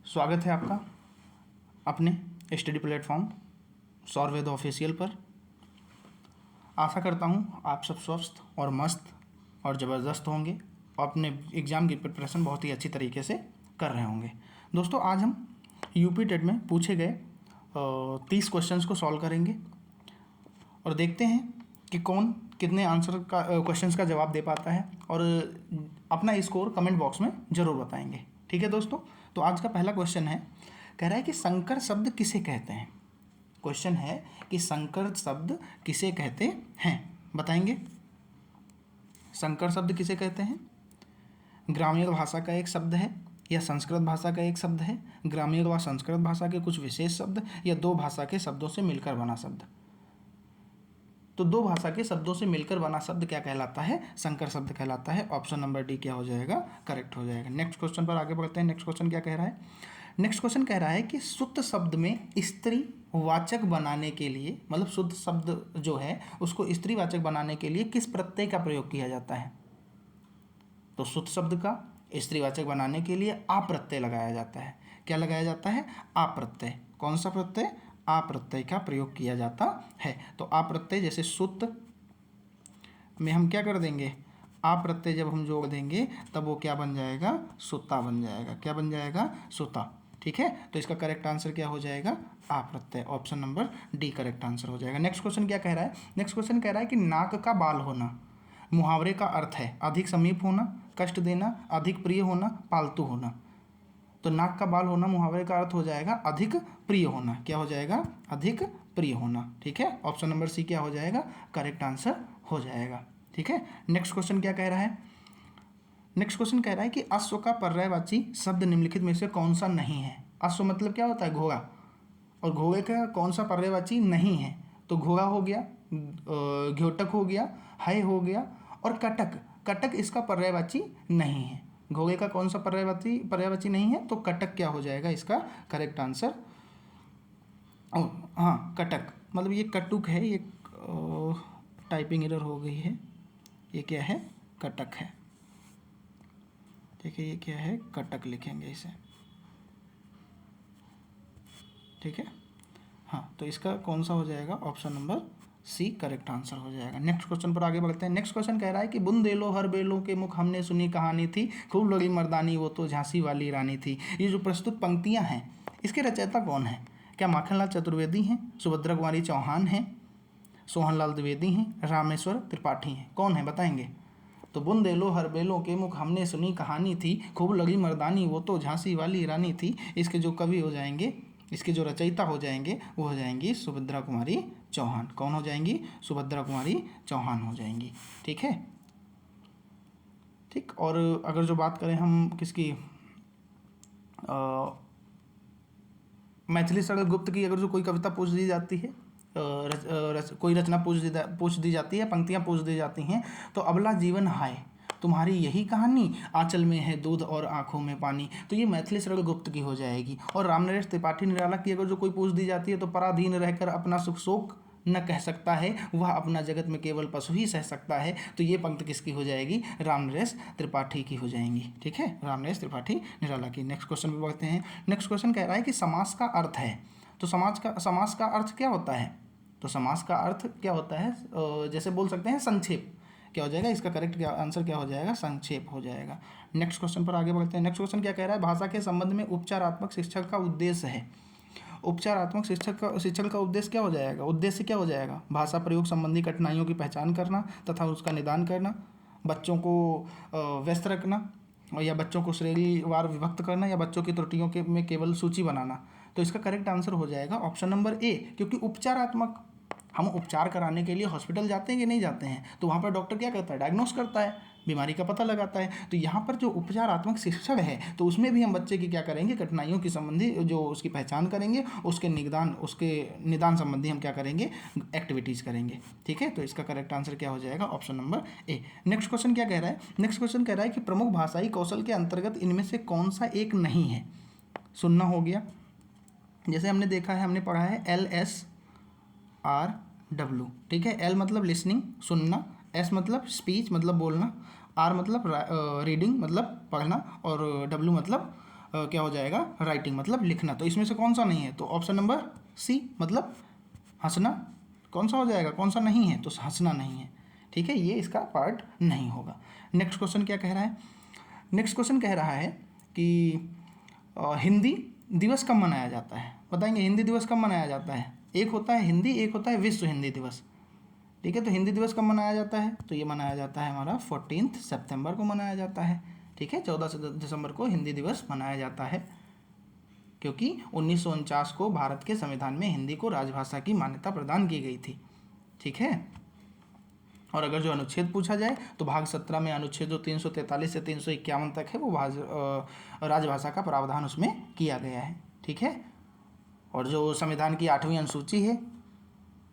स्वागत है आपका अपने स्टडी प्लेटफॉर्म सौरवेद ऑफिशियल पर। आशा करता हूँ आप सब स्वस्थ और मस्त और ज़बरदस्त होंगे और अपने एग्ज़ाम की प्रिपरेशन बहुत ही अच्छी तरीके से कर रहे होंगे। दोस्तों, आज हम यूपी टेट में पूछे गए 30 क्वेश्चंस को सॉल्व करेंगे और देखते हैं कि कौन कितने आंसर का क्वेश्चंस का जवाब दे पाता है और अपना स्कोर कमेंट बॉक्स में ज़रूर बताएंगे। ठीक है दोस्तों, तो आज का पहला क्वेश्चन है, कह रहा है कि संकर शब्द किसे कहते हैं। क्वेश्चन है कि संकर शब्द किसे कहते हैं, बताएंगे। संकर शब्द किसे कहते हैं? ग्रामीण भाषा का एक शब्द है या संस्कृत भाषा का एक शब्द है, ग्रामीण व संस्कृत भाषा के कुछ विशेष शब्द या दो भाषा के शब्दों से मिलकर बना शब्द। तो दो भाषा के शब्दों से मिलकर बना शब्द क्या कहलाता है? संकर शब्द कहलाता है। ऑप्शन नंबर डी क्या हो जाएगा? करेक्ट हो जाएगा। नेक्स्ट क्वेश्चन पर आगे बढ़ते हैं। नेक्स्ट क्वेश्चन क्या कह रहा है? नेक्स्ट क्वेश्चन कह रहा है कि शुद्ध शब्द में स्त्री वाचक बनाने के लिए, मतलब शुद्ध शब्द जो है उसको स्त्री वाचक बनाने के लिए किस प्रत्यय का प्रयोग किया जाता है? तो शुद्ध शब्द का स्त्रीवाचक बनाने के लिए आ प्रत्यय लगाया जाता है। क्या लगाया जाता है? आ प्रत्यय। कौन सा प्रत्यय? आ प्रत्यय का प्रयोग किया जाता है। तो आ प्रत्यय जैसे सुत में हम क्या कर देंगे? आ प्रत्यय जब हम जोड़ देंगे तब वो क्या बन जाएगा? सुता बन जाएगा। क्या बन जाएगा? सुता। ठीक है, तो इसका करेक्ट आंसर क्या हो जाएगा? आ प्रत्यय। Option number D correct answer हो जाएगा। नेक्स्ट क्वेश्चन क्या कह रहा है? नेक्स्ट क्वेश्चन कह रहा है कि नाक का बाल होना मुहावरे का अर्थ है अधिक समीप होना, कष्ट देना, अधिक प्रिय होना, पालतू होना। तो नाक का बाल होना मुहावरे का अर्थ हो जाएगा अधिक प्रिय होना। क्या हो जाएगा? अधिक प्रिय होना। ठीक है, ऑप्शन नंबर सी क्या हो जाएगा? करेक्ट आंसर हो जाएगा। ठीक है, नेक्स्ट क्वेश्चन क्या कह रहा है? नेक्स्ट क्वेश्चन कह रहा है कि अश्व का पर्यायवाची शब्द निम्नलिखित में से कौन सा नहीं है? अश्व मतलब क्या होता है? घोड़ा। और घोड़े का कौन सा पर्यायवाची नहीं है? तो घोड़ा हो गया, घ्योटक हो गया, है हो गया और कटक। कटक इसका पर्यायवाची नहीं है। घोड़े का कौन सा पर्यायवाची नहीं है? तो कटक क्या हो जाएगा इसका करेक्ट आंसर? हाँ, कटक। मतलब ये कटुक है, ये टाइपिंग एरर हो गई है। ये क्या है? कटक है। ठीक है, ये क्या है? कटक लिखेंगे इसे। ठीक है, हाँ, तो इसका कौन सा हो जाएगा? Option number C correct answer हो जाएगा। नेक्स्ट क्वेश्चन पर आगे बढ़ते हैं। नेक्स्ट क्वेश्चन कह रहा है कि बुंदेलो हर बेलों के मुख हमने सुनी कहानी थी, खूब लड़ी मर्दानी वो तो झांसी वाली रानी थी। ये जो प्रस्तुत पंक्तियां हैं इसके रचयिता कौन है? क्या माखनलाल चतुर्वेदी हैं, सुभद्रा कुमारी चौहान हैं, सोहनलाल द्विवेदी हैं, रामेश्वर त्रिपाठी हैं? कौन है, बताएंगे। तो बुंदेलो हर बेलों के मुख हमने सुनी कहानी थी, खूब लड़ी मर्दानी वो तो झांसी वाली रानी थी। इसके जो कवि हो जाएंगे, इसके जो रचयिता हो जाएंगे वो हो जाएंगी सुभद्रा कुमारी चौहान। कौन हो जाएंगी? सुभद्रा कुमारी चौहान हो जाएंगी। ठीक है, ठीक। और अगर जो बात करें हम किसकी, मैथिली शरण गुप्त की, अगर जो कोई कविता पूछ दी जाती है, कोई रचना पूछ दी जाती है, पंक्तियाँ पूछ दी जाती हैं, तो अबला जीवन हाय तुम्हारी यही कहानी, आंचल में है दूध और आंखों में पानी। तो ये मैथिली शरण गुप्त की हो जाएगी। और रामनरेश त्रिपाठी निराला की अगर जो कोई पूछ दी जाती है, तो पराधीन रहकर अपना सुख शोक न कह सकता है, वह अपना जगत में केवल पशु ही सह सकता है। तो ये पंक्ति किसकी हो जाएगी? रामनरेश त्रिपाठी की हो जाएंगी। ठीक है, रामनरेश त्रिपाठी निराला की। नेक्स्ट क्वेश्चन पे बढ़ते हैं। नेक्स्ट क्वेश्चन कह रहा है कि समास का अर्थ है। तो समास का अर्थ क्या होता है? तो समास का अर्थ क्या होता है? जैसे बोल सकते हैं संक्षेप। क्या हो जाएगा इसका करेक्ट आंसर? क्या हो जाएगा? संक्षेप हो जाएगा। नेक्स्ट क्वेश्चन पर आगे बढ़ते हैं। नेक्स्ट क्वेश्चन क्या कह रहा है? भाषा के संबंध में उपचारात्मक शिक्षा का उद्देश्य है। उपचारात्मक शिक्षण का उद्देश्य क्या हो जाएगा? उद्देश्य क्या हो जाएगा? भाषा प्रयोग संबंधी कठिनाइयों की पहचान करना तथा उसका निदान करना, बच्चों को व्यस्त रखना, या बच्चों को श्रेणीवार विभक्त करना, या बच्चों की त्रुटियों के में केवल सूची बनाना। तो इसका करेक्ट आंसर हो जाएगा ऑप्शन नंबर ए, क्योंकि उपचारात्मक, हम उपचार कराने के लिए हॉस्पिटल जाते हैं कि नहीं जाते हैं? तो वहाँ पर डॉक्टर क्या करता है? डायग्नोस करता है, बीमारी का पता लगाता है। तो यहाँ पर जो उपचारात्मक शिक्षण है, तो उसमें भी हम बच्चे की क्या करेंगे? कठिनाइयों की संबंधी जो उसकी पहचान करेंगे, उसके निदान संबंधी हम क्या करेंगे? एक्टिविटीज़ करेंगे। ठीक है, तो इसका करेक्ट आंसर क्या हो जाएगा? Option number A. Next question क्या कह रहा है? नेक्स्ट क्वेश्चन कह रहा है कि प्रमुख भाषाई कौशल के अंतर्गत इनमें से कौन सा एक नहीं है? सुनना हो गया, जैसे हमने देखा है, हमने पढ़ा है LSRW। ठीक है, L मतलब लिसनिंग सुनना, S मतलब स्पीच मतलब बोलना, R मतलब रीडिंग मतलब पढ़ना, और W मतलब क्या हो जाएगा, राइटिंग मतलब लिखना। तो इसमें से कौन सा नहीं है, तो ऑप्शन नंबर सी मतलब हंसना कौन सा हो जाएगा, कौन सा नहीं है, तो हंसना नहीं है। ठीक है, ये इसका पार्ट नहीं होगा। नेक्स्ट क्वेश्चन क्या कह रहा है, नेक्स्ट क्वेश्चन कह रहा है कि हिंदी दिवस कब मनाया जाता है, बताएंगे हिंदी दिवस कब मनाया जाता है। एक होता है हिंदी, एक होता है विश्व हिंदी दिवस। ठीक है, तो हिंदी दिवस कब मनाया जाता है, तो ये मनाया जाता है हमारा 14 सितंबर को मनाया जाता है। ठीक है, 14 दिसंबर को हिंदी दिवस मनाया जाता है, क्योंकि 1949 को भारत के संविधान में हिंदी को राजभाषा की मान्यता प्रदान की गई थी। ठीक है, और अगर जो अनुच्छेद पूछा जाए तो भाग 17 में अनुच्छेद जो 343 से 351 तक है वो राजभाषा का प्रावधान उसमें किया गया है। ठीक है, और जो संविधान की 8वीं अनुसूची है,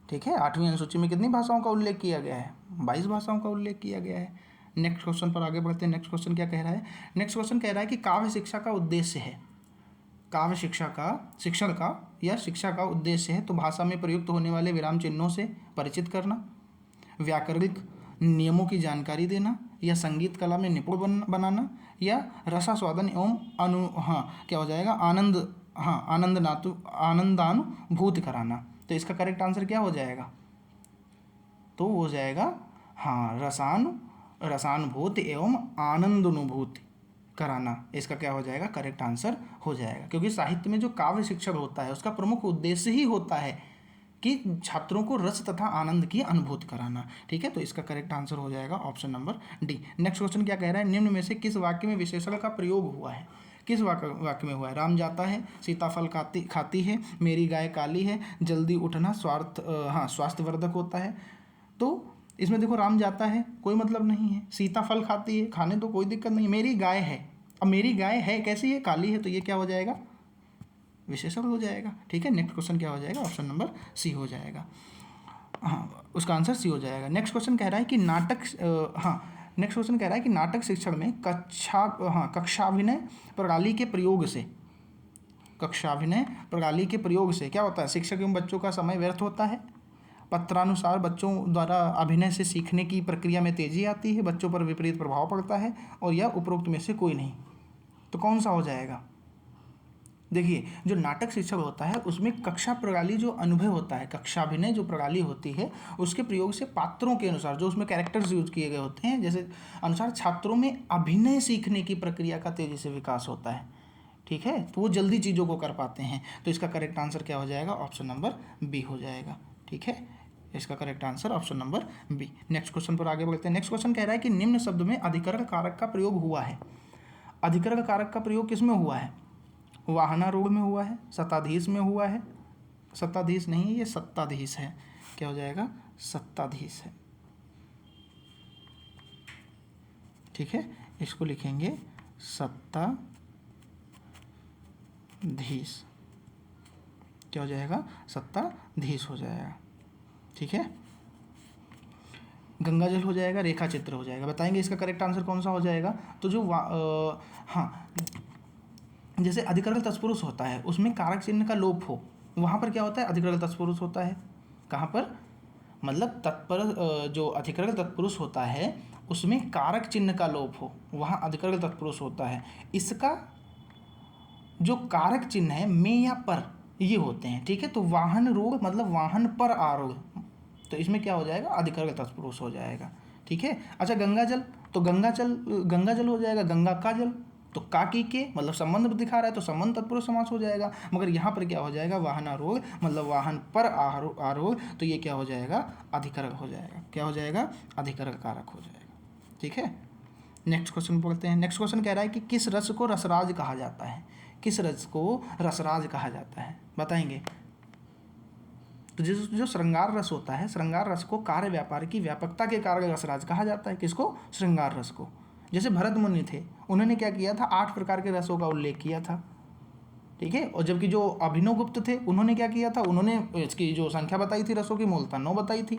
ठीक है, 8वीं अनुसूची में कितनी भाषाओं का उल्लेख किया गया है, 22 भाषाओं का उल्लेख किया गया है। नेक्स्ट क्वेश्चन पर आगे बढ़ते हैं। नेक्स्ट क्वेश्चन क्या कह रहा है, नेक्स्ट क्वेश्चन कह रहा है कि काव्य शिक्षा का उद्देश्य है, काव्य शिक्षा का शिक्षण का या शिक्षा का उद्देश्य है तो भाषा में प्रयुक्त होने वाले विराम चिन्हों से परिचित करना, व्याकरणिक नियमों की जानकारी देना, या संगीत कला में निपुण बनाना, या रसास्वादन एवं क्या हो जाएगा, आनंदानुभूति कराना। तो इसका करेक्ट आंसर क्या हो जाएगा, तो हो जाएगा रसानुभूति एवं आनंदानुभूति कराना। इसका क्या हो जाएगा, करेक्ट आंसर हो जाएगा, क्योंकि साहित्य में जो काव्य शिक्षण होता है उसका प्रमुख उद्देश्य ही होता है कि छात्रों को रस तथा आनंद की अनुभूति कराना। ठीक है, तो इसका करेक्ट आंसर हो जाएगा option number D. Next question क्या कह रहा है, निम्न में से किस वाक्य में विशेषण का प्रयोग हुआ है, किस वाक्य में हुआ है, राम जाता है, सीताफल खाती है, मेरी गाय काली है, जल्दी उठना स्वास्थ्यवर्धक होता है। तो इसमें देखो राम जाता है कोई मतलब नहीं है, सीता फल खाती है, खाने तो कोई दिक्कत नहीं, मेरी गाय है, अब मेरी गाय है कैसी है, काली है, तो ये क्या हो जाएगा, विशेषण हो जाएगा। ठीक है, नेक्स्ट क्वेश्चन क्या हो जाएगा, ऑप्शन नंबर सी हो जाएगा। हाँ, उसका आंसर सी हो जाएगा। नेक्स्ट क्वेश्चन कह रहा है कि नेक्स्ट क्वेश्चन कह रहा है कि नाटक शिक्षण में कक्षाभिनय प्रणाली के प्रयोग से क्या होता है, शिक्षक एवं बच्चों का समय व्यर्थ होता है, पत्रानुसार बच्चों द्वारा अभिनय से सीखने की प्रक्रिया में तेजी आती है, बच्चों पर विपरीत प्रभाव पड़ता है, और यह उपरोक्त में से कोई नहीं। तो कौन सा हो जाएगा, देखिए जो नाटक शिक्षण होता है उसमें कक्षा प्रणाली जो अनुभव होता है, कक्षाभिनय जो प्रणाली होती है उसके प्रयोग से पात्रों के अनुसार जो उसमें कैरेक्टर्स यूज किए गए होते हैं जैसे अनुसार छात्रों में अभिनय सीखने की प्रक्रिया का तेजी से विकास होता है। ठीक है, तो वो जल्दी चीज़ों को कर पाते हैं। तो इसका करेक्ट आंसर क्या हो जाएगा, ऑप्शन नंबर बी हो जाएगा। ठीक है, इसका correct answer option number B. Next question पर आगे बढ़ते हैं। नेक्स्ट क्वेश्चन कह रहा है कि निम्न शब्द में अधिकरण कारक का प्रयोग हुआ है, अधिकरण कारक का प्रयोग किस में हुआ है, वाहनारूढ़ में हुआ है, सत्ताधीश में हुआ है, सत्ताधीश नहीं ये सत्ताधीश है, क्या हो जाएगा, सत्ताधीश है। ठीक है, इसको लिखेंगे सत्ताधीश, क्या हो जाएगा, सत्ताधीश हो जाएगा। ठीक है, गंगा जल हो जाएगा, रेखा चित्र हो जाएगा। बताएंगे इसका करेक्ट आंसर कौन सा हो जाएगा, तो जो जैसे अधिकरण तत्पुरुष होता है उसमें कारक चिन्ह का लोप हो, वहाँ पर क्या होता है, अधिकरण तत्पुरुष होता है। कहाँ पर, मतलब जो अधिकरण तत्पुरुष होता है उसमें कारक चिन्ह का लोप हो, वहाँ अधिकरण तत्पुरुष होता है। इसका जो कारक चिन्ह है में या पर ये होते हैं। ठीक है, तो वाहन रूढ़ मतलब वाहन पर आरूढ़, तो इसमें क्या हो जाएगा, अधिकरण तत्पुरुष हो जाएगा। ठीक है, अच्छा गंगा जल, तो गंगा जल हो जाएगा, गंगा का जल, तो का की के मतलब संबंध दिखा रहा है तो संबंध तत्पुरुष समास हो जाएगा। मगर यहाँ पर क्या हो जाएगा, वाहनारूढ़ मतलब वाहन पर आरूढ़, तो ये क्या हो जाएगा, अधिकरण हो जाएगा। क्या हो जाएगा, अधिकरण कारक हो जाएगा। ठीक है, नेक्स्ट क्वेश्चन पढ़ते हैं। नेक्स्ट क्वेश्चन कह रहा है कि किस रस को रसराज कहा जाता है, किस रस को रसराज कहा जाता है, बताएंगे। तो जो श्रृंगार रस होता है, श्रृंगार रस को कार्य व्यापार की व्यापकता के कारण रसराज कहा जाता है। किसको, श्रृंगार रस को। जैसे भरत मुनि थे, उन्होंने क्या किया था, 8 प्रकार के रसों का उल्लेख किया था। ठीक है, और जबकि जो अभिनव गुप्त थे उन्होंने क्या किया था, उन्होंने इसकी जो संख्या बताई थी रसों की मूलतः 9 बताई थी।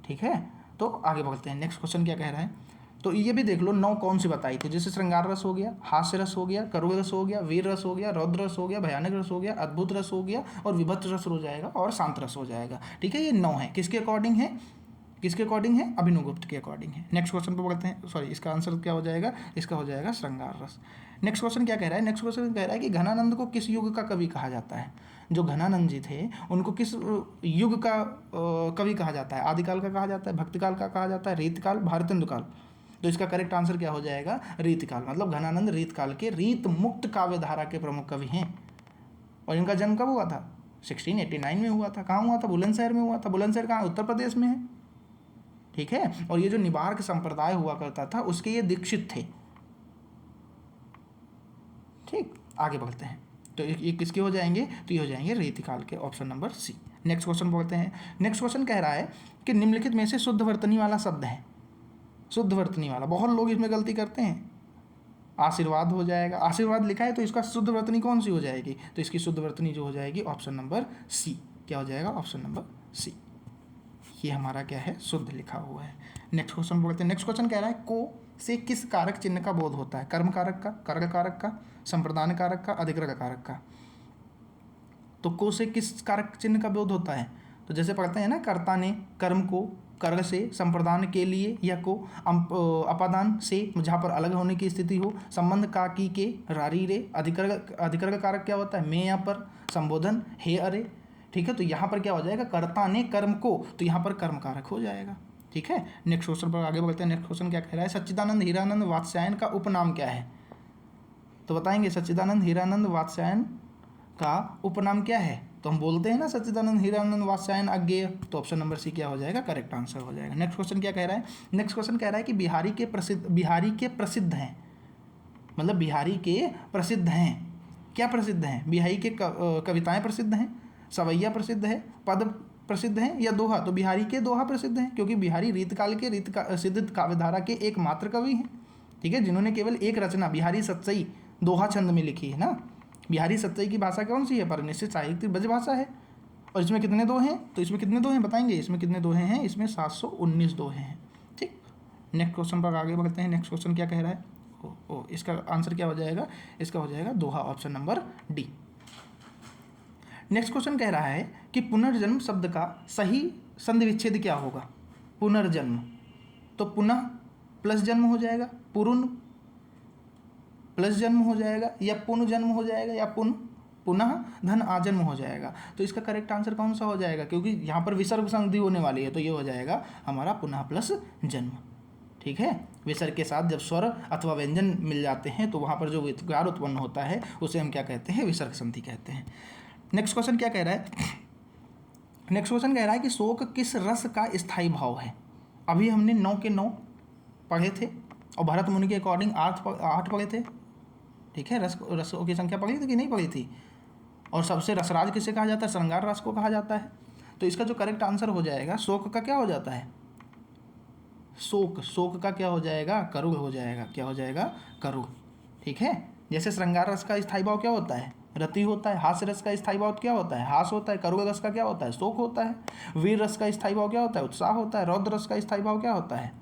ठीक है, तो आगे बढ़ते हैं। नेक्स्ट क्वेश्चन क्या कह रहा है, तो ये भी देख लो 9 कौन सी बताई थी। जैसे श्रृंगार रस हो गया, हास्य रस हो गया, करुण रस हो गया, वीर रस हो गया, रौद्र रस हो गया, भयानक रस हो गया, अद्भुत रस हो गया, और विभत्स रस हो जाएगा, और शांत रस हो जाएगा। ठीक है, ये 9 है, किसके अकॉर्डिंग है, किसके अकॉर्डिंग है? अभिनवगुप्त के अकॉर्डिंग है। नेक्स्ट क्वेश्चन पर बढ़ते हैं। सॉरी, इसका आंसर क्या हो जाएगा? इसका हो जाएगा श्रृंगार रस। नेक्स्ट क्वेश्चन क्या कह रहा है? नेक्स्ट क्वेश्चन कह रहा है कि घनानंद को किस युग का कवि कहा जाता है? जो घनानंद जी थे उनको किस युग का कवि कहा जाता है? आदिकाल का कहा जाता है, भक्तिकाल का कहा जाता है, रीतकाल, भारतेंदुकाल? तो इसका करेक्ट आंसर क्या हो जाएगा? रीतकाल। मतलब घनानंद रीतकाल के रीत मुक्त काव्य धारा के प्रमुख कवि हैं। और इनका जन्म कब हुआ था? 1689 में हुआ था। कहाँ हुआ था? बुलंदशहर में हुआ था। बुलंदशहर कहाँ? उत्तर प्रदेश में है। ठीक है। और ये जो निबार्क संप्रदाय हुआ करता था उसके ये दीक्षित थे। ठीक, आगे बढ़ते हैं। तो ये किसके हो जाएंगे? तो ये हो जाएंगे रीतिकाल के, option number C. Next question बोलते हैं। नेक्स्ट क्वेश्चन कह रहा है कि निम्नलिखित में से शुद्ध वर्तनी वाला शब्द है। शुद्ध वर्तनी वाला, बहुत लोग इसमें गलती करते हैं। आशीर्वाद हो जाएगा, आशीर्वाद लिखा है तो इसका शुद्ध वर्तनी कौन सी हो जाएगी? तो इसकी शुद्ध वर्तनी जो हो जाएगी ऑप्शन नंबर सी। क्या हो जाएगा? Option number C. ये हमारा क्या है? शुद्ध लिखा हुआ है। नेक्स्ट क्वेश्चन बोलते हैं। नेक्स्ट क्वेश्चन कह रहा है को से किस कारक चिन्ह का बोध होता है? कर्म कारक का, कर्ग कारक का, संप्रदान कारक का, अधिकृत कारक का? तो को से किस कारक चिन्ह का बोध होता है? तो जैसे पढ़ते हैं ना, कर्ता ने कर्म को कर्ग से, संप्रदान के लिए या को अपादान से जहाँ पर अलग होने की स्थिति हो, संबंध का की के रारी रे, अधिकृत कारक क्या होता है? मैं या पर, संबोधन हे अरे। ठीक है। तो यहाँ पर क्या हो जाएगा? कर्ता ने कर्म को, तो यहाँ पर कर्म कारक हो जाएगा। ठीक है। नेक्स्ट क्वेश्चन पर आगे बढ़ते हैं। नेक्स्ट क्वेश्चन क्या कह रहा है? सच्चिदानंद हीरानंद वात्स्यायन का उपनाम क्या है? तो बताएंगे सच्चिदानंद हीरानंद वात्स्यायन का उपनाम क्या है? तो हम बोलते हैं ना सच्चिदानंद हीरानंद वात्स्यायन अज्ञेय। तो ऑप्शन नंबर सी क्या हो जाएगा? करेक्ट आंसर हो जाएगा। नेक्स्ट क्वेश्चन क्या कह रहा है? नेक्स्ट क्वेश्चन कह रहा है कि बिहारी के प्रसिद्ध हैं, मतलब बिहारी के प्रसिद्ध हैं। क्या प्रसिद्ध हैं? बिहारी के कविताएं प्रसिद्ध हैं, सवैया प्रसिद्ध है, पद प्रसिद्ध हैं या दोहा? तो बिहारी के दोहा प्रसिद्ध हैं, क्योंकि बिहारी रीतकाल के सिद्ध काव्यधारा के एकमात्र कवि हैं। ठीक है, जिन्होंने केवल एक रचना बिहारी सतसई दोहा छंद में लिखी है ना। बिहारी सतसई की भाषा कौन सी है? परिनिश्चित साहित्यिक ब्रजभाषा है। और इसमें कितने दोहे हैं? तो इसमें कितने दोहे बताएंगे? इसमें कितने दोहे हैं? इसमें 719 दोहे हैं। ठीक। नेक्स्ट क्वेश्चन पर आगे बढ़ते हैं। नेक्स्ट क्वेश्चन क्या कह रहा है? इसका आंसर क्या हो जाएगा? इसका हो जाएगा दोहा, option number D. Next question कह रहा है कि पुनर्जन्म शब्द का सही संधि विच्छेद क्या होगा? पुनर्जन्म, तो पुनः प्लस जन्म हो जाएगा, पुरुन प्लस जन्म हो जाएगा, या पुनर्जन्म हो जाएगा, या पुनः धन आजन्म हो जाएगा। तो इसका करेक्ट आंसर कौन सा हो जाएगा? क्योंकि यहाँ पर विसर्ग संधि होने वाली है, तो ये हो जाएगा हमारा पुनः प्लस जन्म। ठीक है। विसर्ग के साथ जब स्वर अथवा व्यंजन मिल जाते हैं तो वहाँ पर जो विकार उत्पन्न होता है उसे हम क्या कहते हैं? विसर्ग संधि कहते हैं। नेक्स्ट क्वेश्चन क्या कह रहा है? नेक्स्ट क्वेश्चन कह रहा है कि शोक किस रस का स्थायी भाव है? अभी हमने 9 के 9 पढ़े थे और भरत मुनि के अकॉर्डिंग 8 पढ़े थे। ठीक है। रसों की संख्या पढ़ी थी कि नहीं पढ़ी थी? और सबसे रसराज किसे कहा जाता है? श्रृंगार रस को कहा जाता है। तो इसका जो करेक्ट आंसर हो जाएगा, शोक का क्या हो जाता है? शोक का क्या हो जाएगा? करुग हो जाएगा। क्या हो जाएगा? करुग। ठीक है। जैसे श्रृंगार रस का स्थायी भाव क्या होता है? रति होता है। हास्य रस का स्थायी भाव क्या होता है? हास होता है। करुग रस का क्या होता है? शोक होता है। वीर रस का स्थायी भाव क्या होता है? उत्साह होता है। रौद्र रस का स्थायी भाव क्या होता है?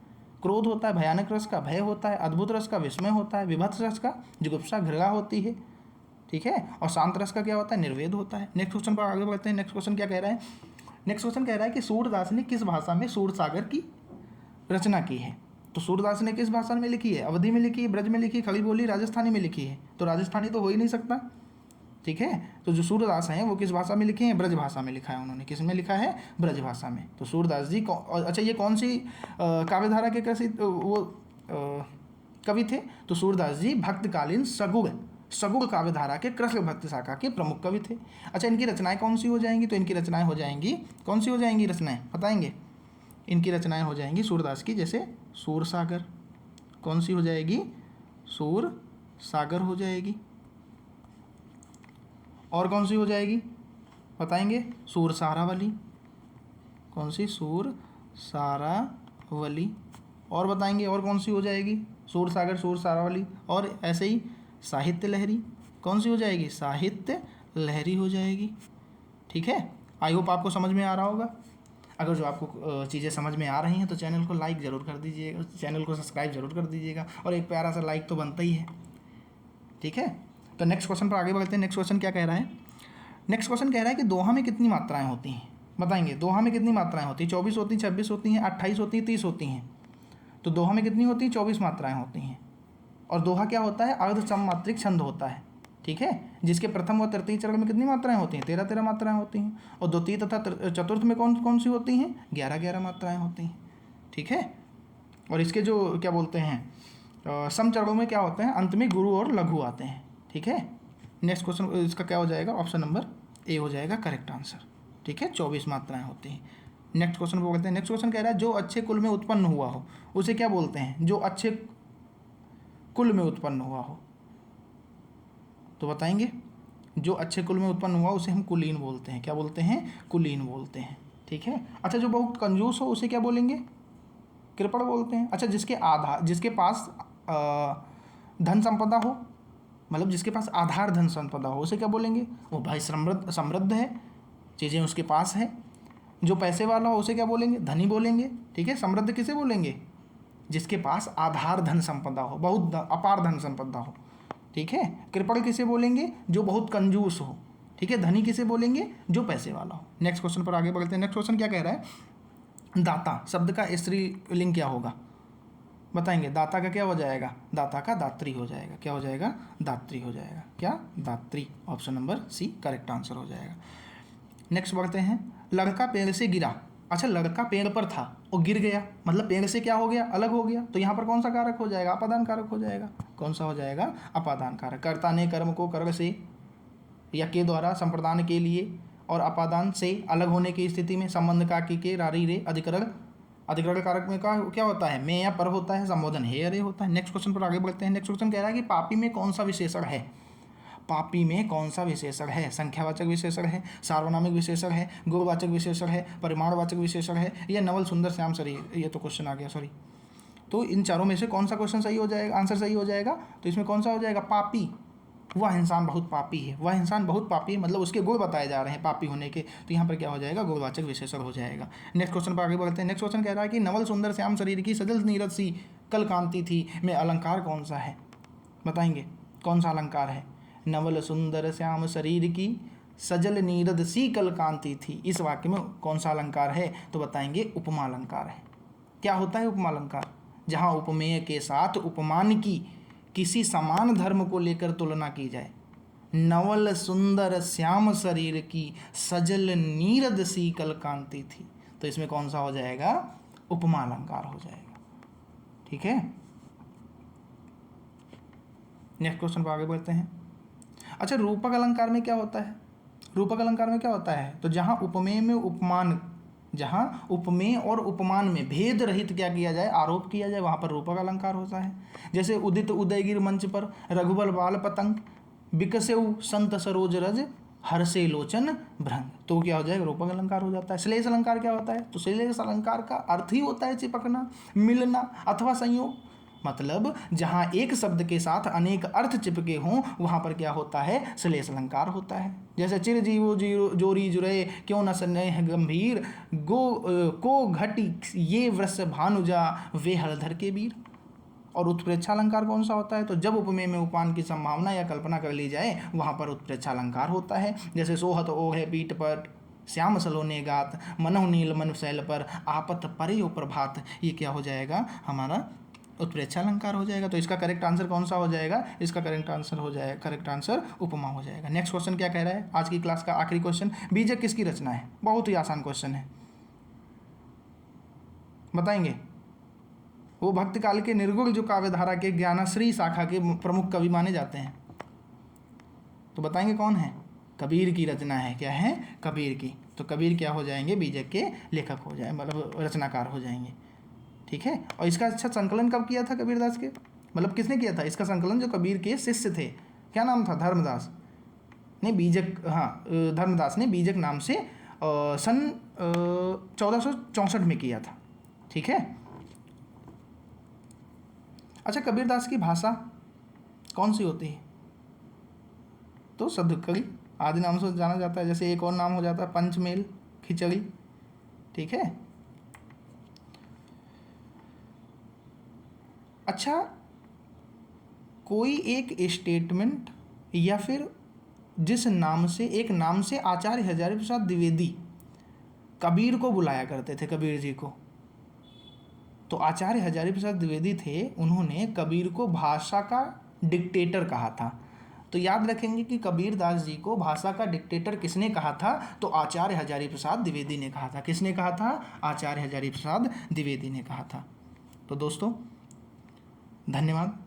क्रोध होता है। भयानक रस का भय होता है। अद्भुत रस का विस्मय होता है। विभत्स रस का जुगुप्सा घृणा होती है। ठीक है। और शांत रस का क्या होता है? निर्वेद होता है। नेक्स्ट क्वेश्चन पर आगे बढ़ते हैं। नेक्स्ट क्वेश्चन क्या कह रहा है? नेक्स्ट क्वेश्चन कह रहा है कि सूरदास ने किस भाषा में सूरसागर की रचना की है? तो सूरदास ने किस भाषा में लिखी है? अवधी में लिखी है, ब्रज में लिखी, खड़ी बोली, राजस्थानी में लिखी है। तो राजस्थानी तो हो ही नहीं सकता। ठीक है। तो जो सूरदास हैं वो किस भाषा में लिखे हैं? ब्रज भाषा में लिखा है उन्होंने। किस में लिखा है? ब्रज भाषा में। तो सूरदास जी अच्छा, ये कौन सी काव्यधारा के कवि थे? तो सूरदास जी भक्तकालीन सगुण काव्यधारा के कृष्ण भक्त शाखा के प्रमुख कवि थे। अच्छा, इनकी रचनाएं कौन सी हो जाएंगी? तो इनकी रचनाएं हो जाएंगी, कौन सी हो जाएंगी रचनाएं बताएंगे? इनकी रचनाएं हो जाएंगी सूरदास की, जैसे सूरसागर। कौन सी हो जाएगी? सूरसागर हो जाएगी। और कौन सी हो जाएगी बताएंगे? सूरसारावली। कौन सी? सूरसारावली। और बताएंगे और कौन सी हो जाएगी? सूरसागर, सूरसारावली। और ऐसे ही साहित्य लहरी। कौन सी हो जाएगी? साहित्य लहरी हो जाएगी। ठीक है। आई होप आपको समझ में आ रहा होगा। अगर जो आपको चीज़ें समझ में आ रही हैं तो चैनल को लाइक ज़रूर कर दीजिएगा, चैनल को सब्सक्राइब जरूर कर दीजिएगा, और एक प्यारा सा लाइक तो बनता ही है। ठीक है। तो नेक्स्ट क्वेश्चन पर आगे बढ़ते हैं। नेक्स्ट क्वेश्चन क्या कह रहा है? नेक्स्ट क्वेश्चन कह रहा है कि दोहा में कितनी मात्राएं होती हैं? बताएंगे दोहा में कितनी मात्राएं होती हैं? 24 होती हैं, 26 होती हैं, 28 होती हैं, 30 होती हैं। तो दोहा में कितनी होती हैं? 24 मात्राएं होती हैं। और दोहा क्या होता है? अर्ध सममात्रिक छंद होता है, ठीक है, जिसके प्रथम व तृतीय चरण में कितनी मात्राएं होती हैं? 13 मात्राएं होती हैं। और द्वितीय तथा चतुर्थ में कौन कौन सी होती हैं? 11 मात्राएं होती हैं, ठीक है। और इसके जो क्या बोलते हैं सम चरणों में क्या होते हैं? अंत में गुरु और लघु आते हैं, ठीक है। नेक्स्ट क्वेश्चन इसका क्या हो जाएगा? ऑप्शन नंबर ए हो जाएगा करेक्ट आंसर, ठीक है। 24 मात्राएं होती हैं। नेक्स्ट क्वेश्चन को बोलते हैं, नेक्स्ट क्वेश्चन कह रहा है जो अच्छे कुल में उत्पन्न हुआ हो उसे क्या बोलते हैं? जो अच्छे कुल में उत्पन्न हुआ हो, तो बताएंगे जो अच्छे कुल में उत्पन्न हुआ उसे हम कुलीन बोलते हैं। क्या बोलते हैं? कुलीन बोलते हैं, ठीक है। अच्छा, जो बहुत कंजूस हो उसे क्या बोलेंगे? कृपण बोलते हैं। अच्छा, जिसके पास धन संपदा हो, मतलब जिसके पास आधार धन संपदा हो, उसे क्या बोलेंगे? वो भाई समृद्ध है, चीज़ें उसके पास है। जो पैसे वाला हो उसे क्या बोलेंगे? धनी बोलेंगे, ठीक है। समृद्ध किसे बोलेंगे? जिसके पास आधार धन संपदा हो, बहुत अपार धन संपदा हो, ठीक है। कृपण किसे बोलेंगे? जो बहुत कंजूस हो, ठीक है। धनी किसे बोलेंगे? जो पैसे वाला हो। नेक्स्ट क्वेश्चन पर आगे बढ़ते हैं। नेक्स्ट क्वेश्चन क्या कह रहा है? दाता शब्द का स्त्रीलिंग क्या होगा? बताएंगे। दाता का क्या हो जाएगा? दाता का दात्री हो जाएगा। क्या हो जाएगा? दात्री हो जाएगा। क्या? दात्री। Option number C correct answer हो जाएगा। नेक्स्ट बढ़ते हैं। लड़का पेड़ से गिरा। अच्छा, लड़का पेड़ पर था और गिर गया, मतलब पेड़ से क्या हो गया? अलग हो गया। तो यहाँ पर कौन सा कारक हो जाएगा? अपादान कारक हो जाएगा। कौन सा हो जाएगा? अपादान कारक। कर्ता ने कर्म को कर्म से या के द्वारा संप्रदान के लिए और अपादान से अलग होने की स्थिति में संबंध का के रारी रे अधिकरण कारक में क्या होता है? में या पर होता है, संबोधन है अरे होता है। नेक्स्ट क्वेश्चन पर आगे बढ़ते हैं। नेक्स्ट क्वेश्चन कह रहा है कि पापी में कौन सा विशेषण है? पापी में कौन सा विशेषण है? संख्यावाचक विशेषण है, सार्वनामिक विशेषण है, गुणवाचक विशेषण है, परिमाणवाचक विशेषण है, या नवल सुंदर श्याम शरीर? ये तो क्वेश्चन आ गया, सॉरी। तो इन चारों में से कौन सा क्वेश्चन सही हो जाएगा? आंसर सही हो जाएगा। तो इसमें कौन सा हो जाएगा? पापी। वह इंसान बहुत पापी है। वह इंसान बहुत पापी है, मतलब उसके गुण बताए जा रहे हैं पापी होने के। तो यहाँ पर क्या हो जाएगा? गुणवाचक विशेषण हो जाएगा। नेक्स्ट क्वेश्चन पर आगे बढ़ते हैं। नेक्स्ट क्वेश्चन कह रहा है कि नवल सुंदर श्याम शरीर की सजल नीरद सी कल कांति थी में अलंकार कौन सा है? बताएंगे कौन सा अलंकार है? नवल सुंदर श्याम शरीर की सजल नीरद सी कल कांति थी, इस वाक्य में कौन सा अलंकार है? तो बताएंगे उपमा अलंकार है। क्या होता है उपमा अलंकार? जहाँ उपमेय के साथ उपमान की किसी समान धर्म को लेकर तुलना की जाए। नवल सुंदर श्याम शरीर की सजल नीरद सी कल कांति थी, तो इसमें कौन सा हो जाएगा? उपमा अलंकार हो जाएगा, ठीक है। नेक्स्ट क्वेश्चन पर आगे बढ़ते हैं। अच्छा, रूपक अलंकार में क्या होता है? रूपक अलंकार में क्या होता है? तो जहाँ उपमेय में उपमान, जहाँ उपमेय और उपमान में भेद रहित क्या किया जाए? आरोप किया जाए, वहाँ पर रूपक अलंकार होता है। जैसे उदित उदयगिर मंच पर रघुबल बाल पतंग बिकसेउ संत सरोज रज हर्षे लोचन भ्रंग, तो क्या हो जाएगा? रूपक अलंकार हो जाता है। श्लेष अलंकार क्या होता है? तो श्लेष अलंकार का अर्थ ही होता है चिपकना, मिलना अथवा संयोग। मतलब जहाँ एक शब्द के साथ अनेक अर्थ चिपके हों वहाँ पर क्या होता है? श्लेष अलंकार होता है। जैसे चिर जीवो जोरी जुरे क्यों न स्नेह गंभीर को घटी ये वृष भानुजा वे हलधर के वीर। और उत्प्रेक्षा अलंकार कौन सा होता है? तो जब उपमेय में उपान की संभावना या कल्पना कर ली जाए वहाँ पर उत्प्रेक्षा अलंकार होता है। जैसे सोहत ओ है पीठ पर श्याम सलोने गात मनोह नील मन शैल पर आपत परे ओ प्रभात, ये क्या हो जाएगा? हमारा उत्प्रेक्षा अलंकार हो जाएगा। तो इसका करेक्ट आंसर कौन सा हो जाएगा? इसका करेक्ट आंसर हो जाएगा, करेक्ट आंसर उपमा हो जाएगा। नेक्स्ट क्वेश्चन क्या कह रहा है? आज की क्लास का आखिरी क्वेश्चन, बीजक किसकी रचना है? बहुत ही आसान क्वेश्चन है, बताएंगे। वो भक्त काल के निर्गुण जो काव्यधारा के ज्ञानश्री शाखा के प्रमुख कवि माने जाते हैं, तो बताएंगे कौन है? कबीर की रचना है। क्या है? कबीर की। तो कबीर क्या हो जाएंगे? बीजक के लेखक हो जाए, मतलब रचनाकार हो जाएंगे, ठीक है। और इसका अच्छा संकलन कब किया था कबीरदास के? मतलब किसने किया था इसका संकलन? जो कबीर के शिष्य थे, क्या नाम था? धर्मदास ने बीजक, हाँ धर्मदास ने बीजक नाम से सन 1464 में किया था, ठीक है। अच्छा, कबीरदास की भाषा कौन सी होती है? तो सदुक्कड़ी आदि नाम से जाना जाता है। जैसे एक और नाम हो जाता है पंचमेल खिचड़ी, ठीक है। अच्छा, कोई एक स्टेटमेंट या फिर जिस नाम से, एक नाम से आचार्य हजारी प्रसाद द्विवेदी कबीर को बुलाया करते थे, कबीर जी को। तो आचार्य हजारी प्रसाद द्विवेदी थे, उन्होंने कबीर को भाषा का डिक्टेटर कहा था। तो याद रखेंगे कि कबीर दास जी को भाषा का डिक्टेटर किसने कहा था? तो आचार्य हजारी प्रसाद द्विवेदी ने कहा था। किसने कहा था? आचार्य हजारी प्रसाद द्विवेदी ने कहा था। तो दोस्तों धन्यवाद।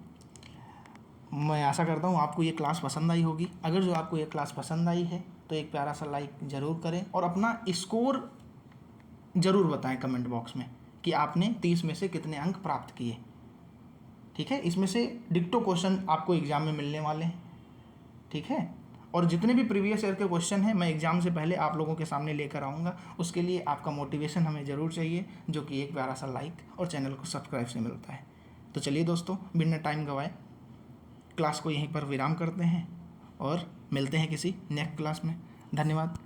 मैं आशा करता हूँ आपको ये क्लास पसंद आई होगी। अगर जो आपको ये क्लास पसंद आई है तो एक प्यारा सा लाइक ज़रूर करें और अपना स्कोर ज़रूर बताएं कमेंट बॉक्स में कि आपने 30 में से कितने अंक प्राप्त किए। ठीक है, इसमें से डिक्टो क्वेश्चन आपको एग्ज़ाम में मिलने वाले हैं। ठीक है, और जितने भी प्रीवियस ईयर के क्वेश्चन हैं मैं एग्ज़ाम से पहले आप लोगों के सामने लेकर आऊँगा। उसके लिए आपका मोटिवेशन हमें ज़रूर चाहिए, जो कि एक प्यारा सा लाइक और चैनल को सब्सक्राइब से मिलता है। तो चलिए दोस्तों, बिना टाइम गवाए क्लास को यहीं पर विराम करते हैं और मिलते हैं किसी नेक्स्ट क्लास में। धन्यवाद।